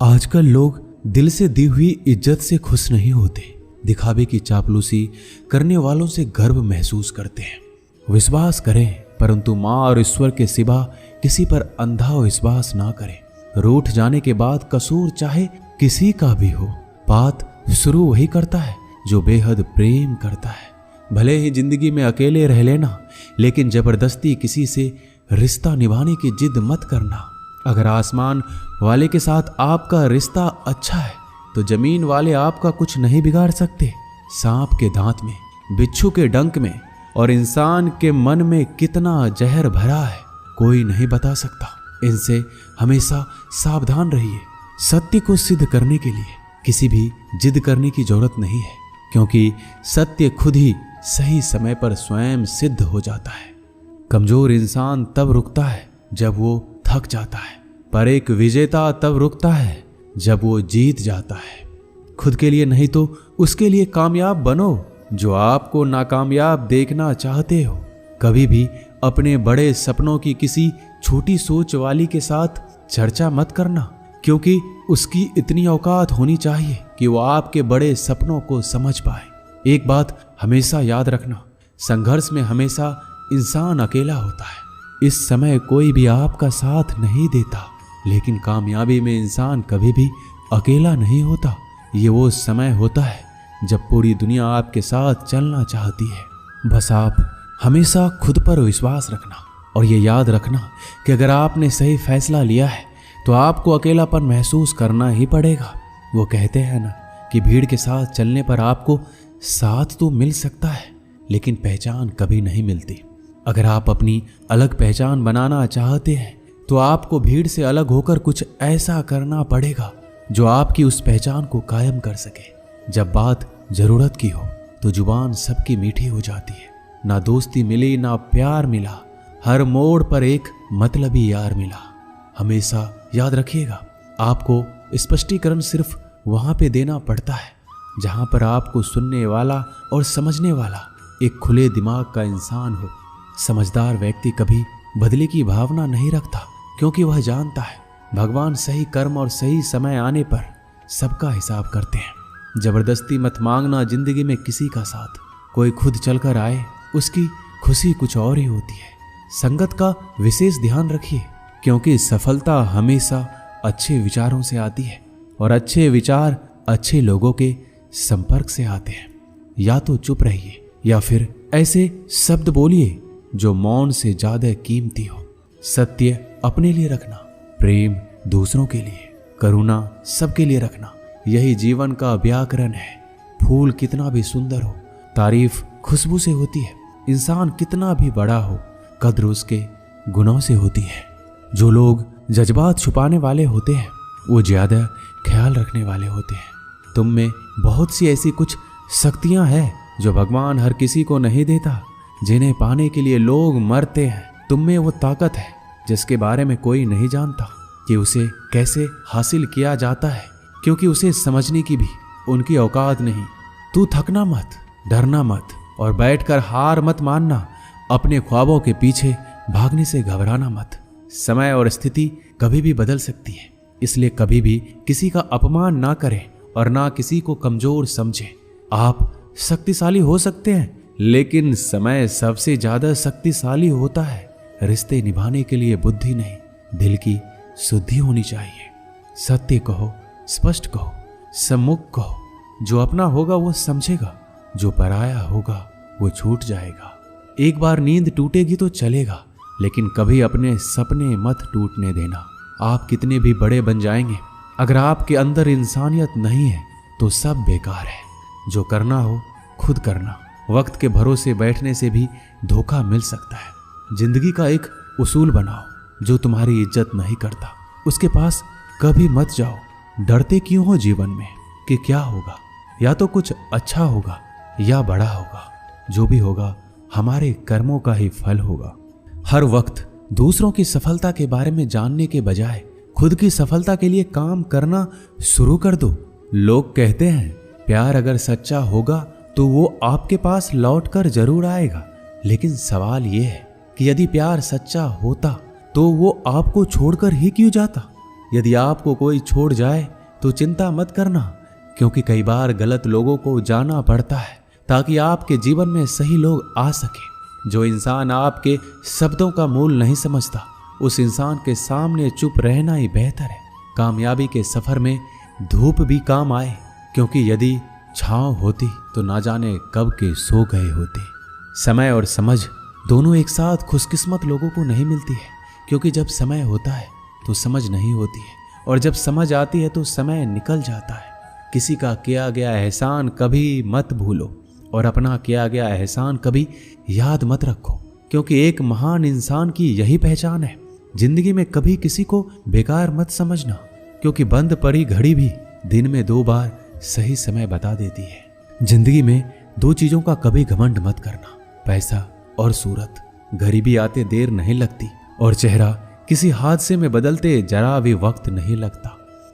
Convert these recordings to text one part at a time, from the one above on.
आजकल लोग दिल से दी हुई इज्जत से खुश नहीं होते, दिखावे की चापलूसी करने वालों से गर्व महसूस करते हैं। विश्वास करें, परंतु माँ और ईश्वर के सिवा किसी पर अंधा विश्वास ना करें। रूठ जाने के बाद कसूर चाहे किसी का भी हो, बात शुरू वही करता है जो बेहद प्रेम करता है। भले ही जिंदगी में अकेले रह लेना, लेकिन जबरदस्ती किसी से रिश्ता निभाने की जिद मत करना। अगर आसमान वाले के साथ आपका रिश्ता अच्छा है तो जमीन वाले आपका कुछ नहीं बिगाड़ सकते। सांप के दांत में, बिच्छू के डंक में और इंसान के मन में कितना जहर भरा है कोई नहीं बता सकता। इनसे हमेशा सावधान रहिए। सत्य को सिद्ध करने के लिए किसी भी जिद करने की जरूरत नहीं है, क्योंकि सत्य खुद ही सही समय पर स्वयं सिद्ध हो जाता है। कमजोर इंसान तब रुकता है जब वो थक जाता है, पर एक विजेता तब रुकता है जब वो जीत जाता है। खुद के लिए नहीं तो उसके लिए कामयाब बनो जो आपको नाकामयाब देखना चाहते हो। कभी भी अपने बड़े सपनों की किसी छोटी सोच वाली के साथ चर्चा मत करना, क्योंकि उसकी इतनी औकात होनी चाहिए कि वो आपके बड़े सपनों को समझ पाए। एक बात हमेशा याद रखना, संघर्ष में हमेशा इंसान अकेला होता है। इस समय कोई भी आपका साथ नहीं देता, लेकिन कामयाबी में इंसान कभी भी अकेला नहीं होता। ये वो समय होता है जब पूरी दुनिया आपके साथ चलना चाहती है। बस आप हमेशा खुद पर विश्वास रखना और ये याद रखना कि अगर आपने सही फैसला लिया है तो आपको अकेलापन महसूस करना ही पड़ेगा। वो कहते हैं ना कि भीड़ के साथ चलने पर आपको साथ तो मिल सकता है, लेकिन पहचान कभी नहीं मिलती। अगर आप अपनी अलग पहचान बनाना चाहते हैं तो आपको भीड़ से अलग होकर कुछ ऐसा करना पड़ेगा जो आपकी उस पहचान को कायम कर सके। जब बात जरूरत की हो तो जुबान सबकी मीठी हो जाती है। ना दोस्ती मिली ना प्यार मिला, हर मोड़ पर एक मतलबी यार मिला। हमेशा याद रखिएगा, आपको स्पष्टीकरण सिर्फ वहां पे देना पड़ता है जहां पर आपको सुनने वाला और समझने वाला एक खुले दिमाग का इंसान हो। समझदार व्यक्ति कभी बदले की भावना नहीं रखता, क्योंकि वह जानता है भगवान सही कर्म और सही समय आने पर सबका हिसाब करते हैं। जबरदस्ती मत मांगना जिंदगी में किसी का साथ। कोई खुद चलकर आए, उसकी खुशी कुछ और ही होती है। संगत का विशेष ध्यान रखिए, क्योंकि सफलता हमेशा अच्छे विचारों से आती है और अच्छे विचार अच्छे लोगों के संपर्क से आते हैं। या तो चुप रहिए या फिर ऐसे शब्द बोलिए जो मौन से ज्यादा कीमती हो। सत्य अपने लिए रखना, प्रेम दूसरों के लिए, करुणा सबके लिए रखना, यही जीवन का व्याकरण है। फूल कितना भी सुंदर हो, तारीफ खुशबू से होती है। इंसान कितना भी बड़ा हो, कद्र उसके गुणों से होती है। जो लोग जज्बात छुपाने वाले होते हैं वो ज्यादा ख्याल रखने वाले होते हैं। तुम में बहुत सी ऐसी कुछ शक्तियां हैं जो भगवान हर किसी को नहीं देता, जिन्हें पाने के लिए लोग मरते हैं। तुम में वो ताकत है जिसके बारे में कोई नहीं जानता कि उसे कैसे हासिल किया जाता है, क्योंकि उसे समझने की भी उनकी औकात नहीं। तू थकना मत, डरना मत और बैठकर हार मत मानना। अपने ख्वाबों के पीछे भागने से घबराना मत। समय और स्थिति कभी भी बदल सकती है, इसलिए कभी भी किसी का अपमान ना करें और ना किसी को कमजोर समझें। आप शक्तिशाली हो सकते हैं, लेकिन समय सबसे ज्यादा शक्तिशाली होता है। रिश्ते निभाने के लिए बुद्धि नहीं, दिल की शुद्धि होनी चाहिए। सत्य कहो, स्पष्ट कहो, सम्मुख कहो। जो अपना होगा वो समझेगा, जो पराया होगा वो छूट जाएगा। एक बार नींद टूटेगी तो चलेगा, लेकिन कभी अपने सपने मत टूटने देना। आप कितने भी बड़े बन जाएंगे, अगर आपके अंदर इंसानियत नहीं है तो सब बेकार है। जो करना हो खुद करना। वक्त के भरोसे बैठने से भी धोखा मिल सकता है। जिंदगी का एक उसूल बनाओ, जो तुम्हारी इज्जत नहीं करता उसके पास कभी मत जाओ। डरते क्यों हो जीवन में कि क्या होगा? या तो कुछ अच्छा होगा या बड़ा होगा। जो भी होगा हमारे कर्मों का ही फल होगा। हर वक्त दूसरों की सफलता के बारे में जानने के बजाय खुद की सफलता के लिए काम करना शुरू कर दो। लोग कहते हैं प्यार अगर सच्चा होगा तो वो आपके पास लौटकर जरूर आएगा, लेकिन सवाल यह है कि यदि प्यार सच्चा होता तो वो आपको छोड़कर ही क्यों जाता? यदि आपको कोई छोड़ जाए तो चिंता मत करना, क्योंकि कई बार गलत लोगों को जाना पड़ता है ताकि आपके जीवन में सही लोग आ सके। जो इंसान आपके शब्दों का मूल नहीं समझता, उस इंसान के सामने चुप रहना ही बेहतर है। कामयाबी के सफर में धूप भी काम आए, क्योंकि यदि छांव होती तो ना जाने कब के सो गए होते। समय और समझ दोनों एक साथ खुशकिस्मत लोगों को नहीं मिलती है, क्योंकि जब समय होता है तो समझ नहीं होती है, और जब समझ आती है तो समय निकल जाता है। किसी का किया गया एहसान कभी मत भूलो, और अपना किया गया एहसान कभी याद मत रखो, क्योंकि एक महान इंसान की यही पहचान है। जिंदगी में कभी किसी को बेकार मत समझना, क्योंकि बंद पड़ी घड़ी भी दिन में 2 बार सही समय बता देती है। जिंदगी में 2 चीजों का कभी घमंड मत करना, पैसा और सूरत। गरीबी आते देर नहीं लगती, और चेहरा किसी हादसे में बदलते जरा भी वक्त नहीं लगता।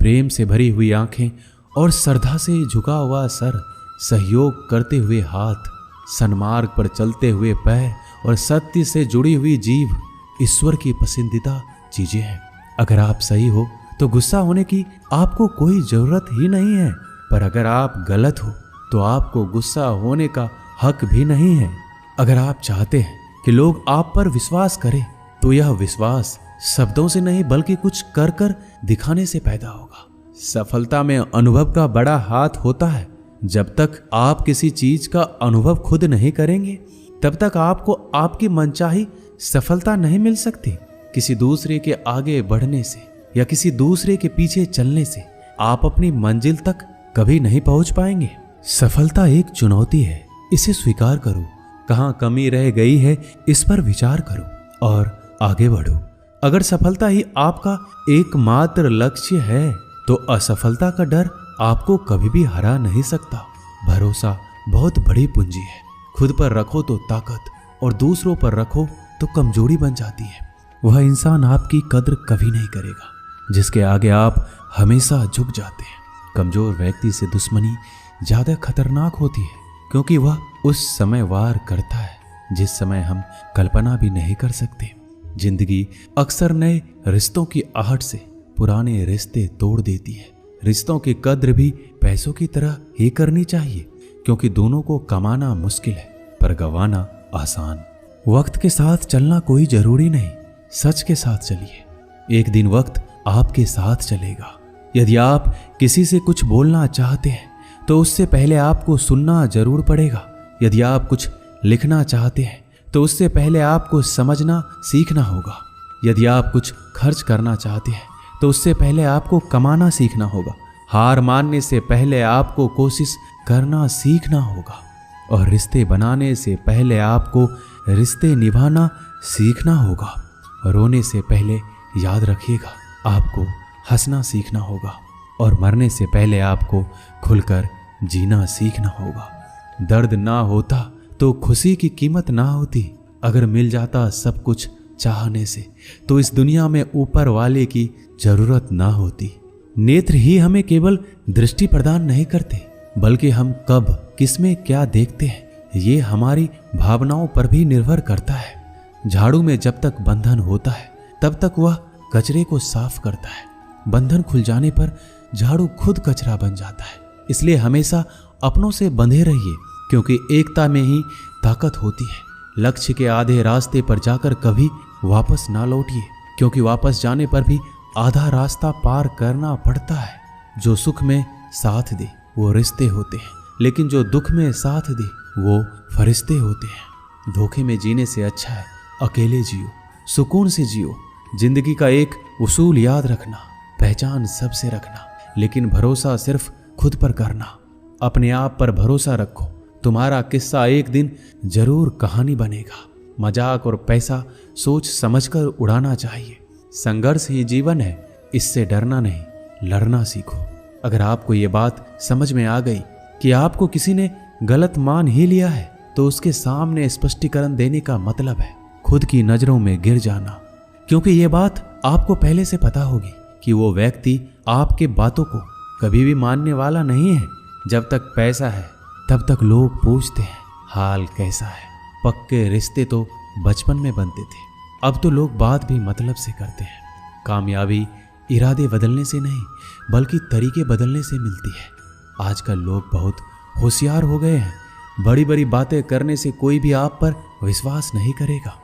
प्रेम से भरी हुई आंखें और श्रद्धा से झुका हुआ सर, सहयोग करते हुए हाथ, सन्मार्ग पर चलते हुए पैर और सत्य से जुड़ी हुई जीभ ईश्वर की पसंदीदा चीजें हैं। अगर आप सही हो तो गुस्सा होने की आपको कोई जरूरत ही नहीं है, पर अगर आप गलत हो तो आपको गुस्सा होने का हक भी नहीं है। अगर आप चाहते हैं कि लोग आप पर विश्वास करें, तो यह विश्वास शब्दों से नहीं बल्कि कुछ कर कर दिखाने से पैदा होगा। सफलता में अनुभव का बड़ा हाथ होता है। जब तक आप किसी चीज का अनुभव खुद नहीं करेंगे, तब तक आपको आपकी मनचाही सफलता नहीं मिल सकती। किसी दूसरे के आगे बढ़ने से या किसी दूसरे के पीछे चलने से आप अपनी मंजिल तक कभी नहीं पहुंच पाएंगे। सफलता एक चुनौती है, इसे स्वीकार करो। कहां कमी रह गई है, इस पर विचार करो और आगे बढ़ो। अगर सफलता ही आपका एकमात्र लक्ष्य है, तो असफलता का डर आपको कभी भी हरा नहीं सकता। भरोसा बहुत बड़ी पूंजी है। खुद पर रखो तो ताकत, और दूसरों पर रखो तो कमजोरी बन जाती है। वह इंसान आपकी कद्र कभी नहीं करेगा जिसके आगे आप हमेशा झुक जाते हैं। कमजोर व्यक्ति से दुश्मनी ज्यादा खतरनाक होती है, क्योंकि वह उस समय वार करता है जिस समय हम कल्पना भी नहीं कर सकते। जिंदगी अक्सर नए रिश्तों की आहट से पुराने रिश्ते तोड़ देती है। रिश्तों की कद्र भी पैसों की तरह ही करनी चाहिए, क्योंकि दोनों को कमाना मुश्किल है पर गंवाना आसान। वक्त के साथ चलना कोई जरूरी नहीं, सच के साथ चलिए। एक दिन वक्त आपके साथ चलेगा। यदि आप किसी से कुछ बोलना चाहते हैं, तो उससे पहले आपको सुनना जरूर पड़ेगा। यदि आप कुछ लिखना चाहते हैं, तो उससे पहले आपको समझना सीखना होगा। यदि आप कुछ खर्च करना चाहते हैं, तो उससे पहले आपको कमाना सीखना होगा। हार मानने से पहले आपको कोशिश करना सीखना होगा, और रिश्ते बनाने से पहले आपको रिश्ते निभाना सीखना होगा। रोने से पहले याद रखिएगा, आपको हंसना सीखना होगा, और मरने से पहले आपको खुलकर जीना सीखना होगा। दर्द ना होता तो खुशी की कीमत ना होती। अगर मिल जाता सब कुछ चाहने से, तो इस दुनिया में ऊपर वाले की जरूरत ना होती। नेत्र ही हमें केवल दृष्टि प्रदान नहीं करते, बल्कि हम कब किसमें क्या देखते हैं, ये हमारी भावनाओं पर भी निर्भर करता है। झाड़ू में जब तक बंधन होता है, तब तक वह कचरे को साफ करता है। बंधन खुल जाने पर झाड़ू खुद कचरा बन जाता है। इसलिए हमेशा अपनों से बंधे रहिए, क्योंकि एकता में ही ताकत होती है। लक्ष्य के आधे रास्ते पर जाकर कभी वापस ना लौटिए, क्योंकि वापस जाने पर भी आधा रास्ता पार करना पड़ता है। जो सुख में साथ दे वो रिश्ते होते हैं, लेकिन जो दुख में साथ दे वो फरिश्ते होते हैं। धोखे में जीने से अच्छा है अकेले जियो, सुकून से जियो। जिंदगी का एक उसूल याद रखना, पहचान सबसे रखना, लेकिन भरोसा सिर्फ खुद पर करना। अपने आप पर भरोसा रखो, तुम्हारा किस्सा एक दिन जरूर कहानी बनेगा। मजाक और पैसा सोच समझकर उड़ाना चाहिए। संघर्ष ही जीवन है, इससे डरना नहीं, लड़ना सीखो। अगर आपको ये बात समझ में आ गई कि आपको किसी ने गलत मान ही लिया है, तो उसके सामने स्पष्टीकरण देने का मतलब है खुद की नजरों में गिर जाना, क्योंकि ये बात आपको पहले से पता होगी कि वो व्यक्ति आपके बातों को कभी भी मानने वाला नहीं है। जब तक पैसा है तब तक लोग पूछते हैं हाल कैसा है। पक्के रिश्ते तो बचपन में बनते थे, अब तो लोग बात भी मतलब से करते हैं। कामयाबी इरादे बदलने से नहीं बल्कि तरीके बदलने से मिलती है। आजकल लोग बहुत होशियार हो गए हैं। बड़ी बड़ी बातें करने से कोई भी आप पर विश्वास नहीं करेगा।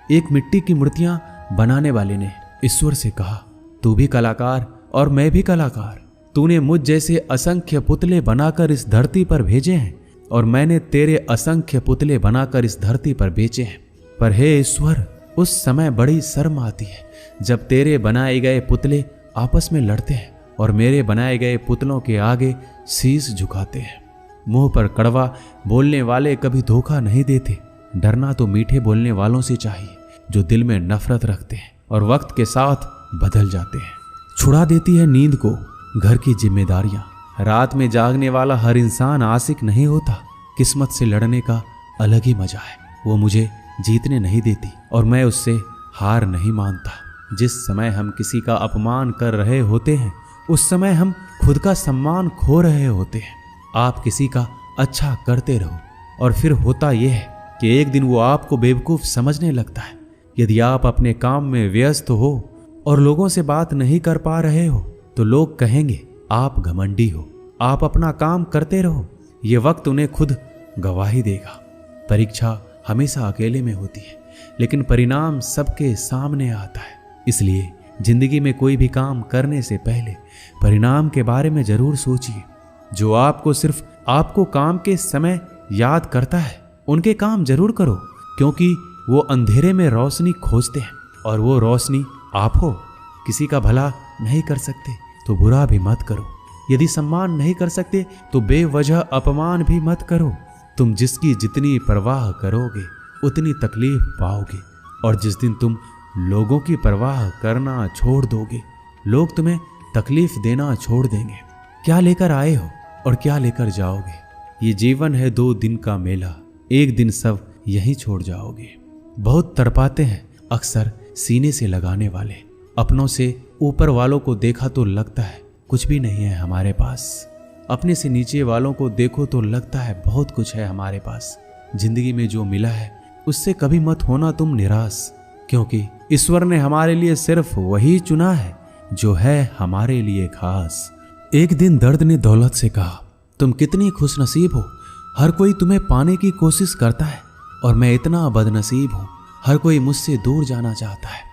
एक मिट्टी की मूर्तियां बनाने वाले ने ईश्वर से कहा, तू भी कलाकार और मैं भी कलाकार। तूने मुझ जैसे असंख्य पुतले बनाकर इस धरती पर भेजे हैं और मैंने तेरे असंख्य पुतले बनाकर इस धरती पर बेचे हैं। पर हे ईश्वर, उस समय बड़ी शर्म आती है जब तेरे बनाए गए पुतले आपस में लड़ते हैं और मेरे बनाए गए पुतलों के आगे शीश झुकाते हैं। मुंह पर कड़वा बोलने वाले कभी धोखा नहीं देते। डरना तो मीठे बोलने वालों से चाहिए जो दिल में नफरत रखते हैं और वक्त के साथ बदल जाते हैं। छुड़ा देती है नींद को घर की जिम्मेदारियां। रात में जागने वाला हर इंसान आशिक नहीं होता। किस्मत से लड़ने का अलग ही मजा है। वो मुझे जीतने नहीं देती और मैं उससे हार नहीं मानता। जिस समय हम किसी का अपमान कर रहे होते हैं उस समय हम खुद का सम्मान खो रहे होते हैं। आप किसी का अच्छा करते रहो और फिर होता यह है कि एक दिन वो आपको बेवकूफ़ समझने लगता है। यदि आप अपने काम में व्यस्त हो और लोगों से बात नहीं कर पा रहे हो तो लोग कहेंगे आप घमंडी हो। आप अपना काम करते रहो, ये वक्त उन्हें खुद गवाही देगा। परीक्षा हमेशा अकेले में होती है लेकिन परिणाम सबके सामने आता है। इसलिए जिंदगी में कोई भी काम करने से पहले परिणाम के बारे में जरूर सोचिए। जो आपको सिर्फ आपको काम के समय याद करता है उनके काम जरूर करो, क्योंकि वो अंधेरे में रोशनी खोजते हैं और वो रोशनी आप हो। किसी का भला नहीं कर सकते तो बुरा भी मत करो। यदि सम्मान नहीं कर सकते तो बेवजह अपमान भी मत करो। तुम जिसकी जितनी परवाह करोगे उतनी तकलीफ पाओगे और जिस दिन तुम लोगों की परवाह करना छोड़ दोगे लोग तुम्हें तकलीफ देना छोड़ देंगे। क्या लेकर आए हो और क्या लेकर जाओगे? ये जीवन है 2 दिन का मेला, एक दिन सब यहीं छोड़ जाओगे। बहुत तड़पाते हैं अक्सर सीने से लगाने वाले। अपनों से ऊपर वालों को देखा तो लगता है कुछ भी नहीं है हमारे पास। अपने से नीचे वालों को देखो तो लगता है बहुत कुछ है हमारे पास। जिंदगी में जो मिला है उससे कभी मत होना तुम निराश, क्योंकि ईश्वर ने हमारे लिए सिर्फ वही चुना है जो है हमारे लिए खास। एक दिन दर्द ने दौलत से कहा, तुम कितनी खुशनसीब हो, हर कोई तुम्हें पाने की कोशिश करता है और मैं इतना बदनसीब हूँ, हर कोई मुझसे दूर जाना चाहता है।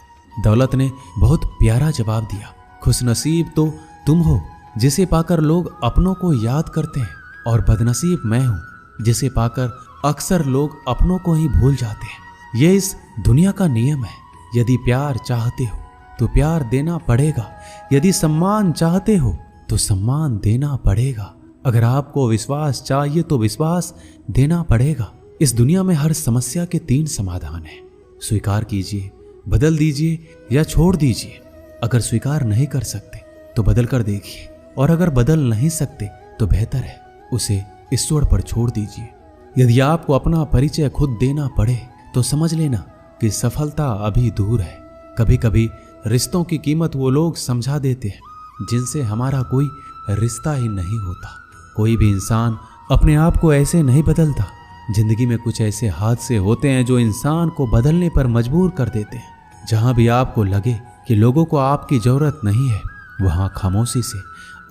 दौलत ने बहुत प्यारा जवाब दिया, खुशनसीब तो तुम हो जिसे पाकर लोग अपनों को याद करते हैं और बदनसीब मैं हूँ जिसे पाकर अक्सर लोग अपनों को ही भूल जाते हैं। यह इस दुनिया का नियम है। यदि प्यार चाहते हो तो प्यार देना पड़ेगा, यदि सम्मान चाहते हो तो सम्मान देना पड़ेगा। अगर आपको विश्वास चाहिए तो विश्वास देना पड़ेगा। इस दुनिया में हर समस्या के 3 समाधान हैं। स्वीकार कीजिए, बदल दीजिए या छोड़ दीजिए। अगर स्वीकार नहीं कर सकते तो बदल कर देखिए और अगर बदल नहीं सकते तो बेहतर है उसे ईश्वर पर छोड़ दीजिए। यदि आपको अपना परिचय खुद देना पड़े तो समझ लेना कि सफलता अभी दूर है। कभी कभी रिश्तों की कीमत वो लोग समझा देते हैं जिनसे हमारा कोई रिश्ता ही नहीं होता। कोई भी इंसान अपने आप को ऐसे नहीं बदलता। जिंदगी में कुछ ऐसे हादसे होते हैं जो इंसान को बदलने पर मजबूर कर देते हैं। जहां भी आपको लगे कि लोगों को आपकी जरूरत नहीं है, वहां खामोशी से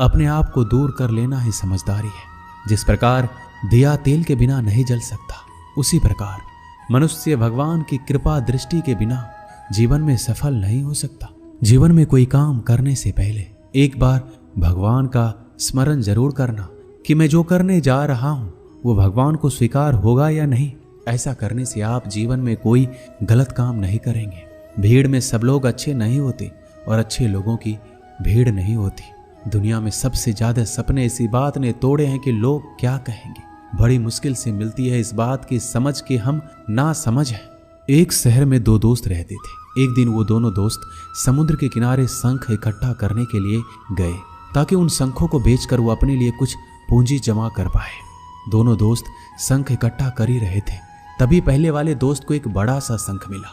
अपने आप को दूर कर लेना ही समझदारी है। जिस प्रकार दिया तेल के बिना नहीं जल सकता, उसी प्रकार मनुष्य भगवान की कृपा दृष्टि के बिना जीवन में सफल नहीं हो सकता। जीवन में कोई काम करने से पहले एक बार भगवान का स्मरण जरूर करना कि मैं जो करने जा रहा हूं वो भगवान को स्वीकार होगा या नहीं। ऐसा करने से आप जीवन में कोई गलत काम नहीं करेंगे। भीड़ में सब लोग अच्छे नहीं होते और अच्छे लोगों की भीड़ नहीं होती। दुनिया में सबसे ज्यादा सपने इसी बात ने तोड़े हैं कि लोग क्या कहेंगे। बड़ी मुश्किल से मिलती है इस बात की समझ कि हम ना समझ हैं। एक शहर में 2 दोस्त रहते थे। एक दिन वो दोनों दोस्त समुद्र के किनारे शंख इकट्ठा करने के लिए गए ताकि उन शंखों को बेचकर वो अपने लिए कुछ पूंजी जमा कर पाए। दोनों दोस्त शंख इकट्ठा कर ही रहे थे, तभी पहले वाले दोस्त को एक बड़ा सा शंख मिला।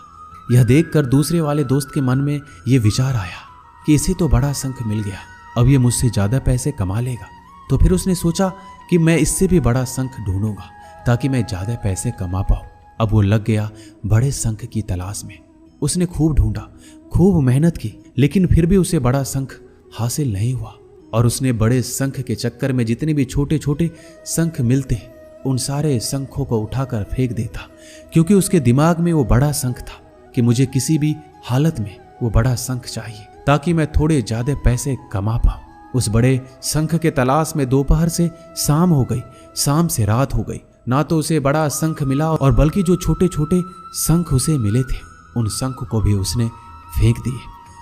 यह देखकर दूसरे वाले दोस्त के मन में ये विचार आया कि इसे तो बड़ा शंख मिल गया, अब ये मुझसे ज्यादा पैसे कमा लेगा। तो फिर उसने सोचा कि मैं इससे भी बड़ा शंख ढूंढूंगा ताकि मैं ज्यादा पैसे कमा पाऊं। अब वो लग गया बड़े शंख की तलाश में। उसने खूब ढूंढा, खूब मेहनत की, लेकिन फिर भी उसे बड़ा शंख हासिल नहीं हुआ और उसने बड़े शंख के चक्कर में जितने भी छोटे छोटे शंख मिलते उन सारे शंखों को उठाकर फेंक देता, क्योंकि उसके दिमाग में वो बड़ा शंख था कि मुझे किसी भी हालत में वो बड़ा शंख चाहिए ताकि मैं थोड़े ज्यादा पैसे कमा पाऊं। उस बड़े शंख के तलाश में दोपहर से शाम हो गई, शाम से रात हो गई, ना तो उसे बड़ा शंख मिला और बल्कि जो छोटे छोटे शंख उसे मिले थे उन शंख को भी उसने फेंक दिए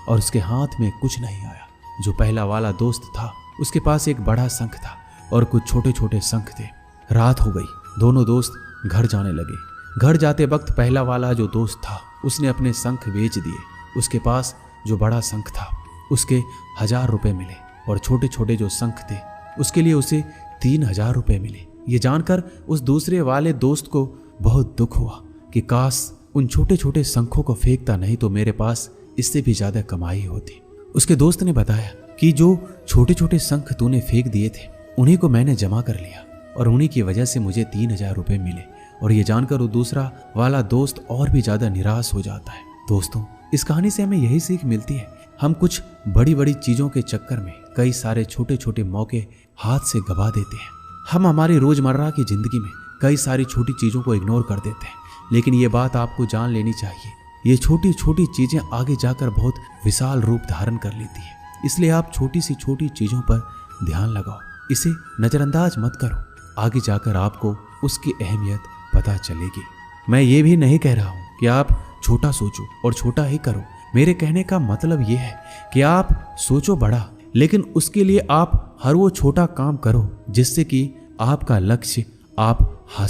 और उसके हाथ में कुछ नहीं आया। जो पहला वाला दोस्त था उसके पास एक बड़ा शंख था और कुछ छोटे छोटे शंख थे। रात हो गई, दोनों दोस्त घर जाने लगे। घर जाते वक्त पहला वाला जो दोस्त था उसने अपने शंख बेच दिए। उसके पास जो बड़ा शंख था उसके 1000 रुपए मिले और छोटे छोटे जो शंख थे उसके लिए उसे 3000 रुपए मिले। ये जानकर उस दूसरे वाले दोस्त को बहुत दुख हुआ कि काश उन छोटे छोटे शंखों को फेंकता, नहीं तो मेरे पास इससे भी ज्यादा कमाई होती। उसके दोस्त ने बताया कि जो छोटे छोटे शंख तूने फेंक दिए थे उन्हीं को मैंने जमा कर लिया और उन्हीं की वजह से मुझे 3000 रुपए मिले। और ये जानकर वो दूसरा वाला दोस्त और भी ज्यादा निराश हो जाता है। दोस्तों, इस कहानी से हमें यही सीख मिलती है, हम कुछ बड़ी बड़ी चीजों के चक्कर में कई सारे छोटे छोटे मौके हाथ से गवा देते हैं। हम हमारी रोजमर्रा की जिंदगी में कई सारी छोटी चीजों को इग्नोर कर देते हैं, लेकिन ये बात आपको जान लेनी चाहिए, ये छोटी छोटी चीजें आगे जाकर बहुत विशाल रूप धारण कर लेती है। इसलिए आप छोटी सी छोटी चीजों पर ध्यान लगाओ, इसे नजरअंदाज मत करो, आगे जाकर आपको उसकी अहमियत पता चलेगी। मैं ये भी नहीं कह रहा हूँ कि आप छोटा सोचो और छोटा ही करो। मेरे कहने का मतलब ये है कि आप सोचो बड़ा, लेकिन उसके लिए आप हर वो छोटा काम करो जिससे कि आपका लक्ष्य आप हासिल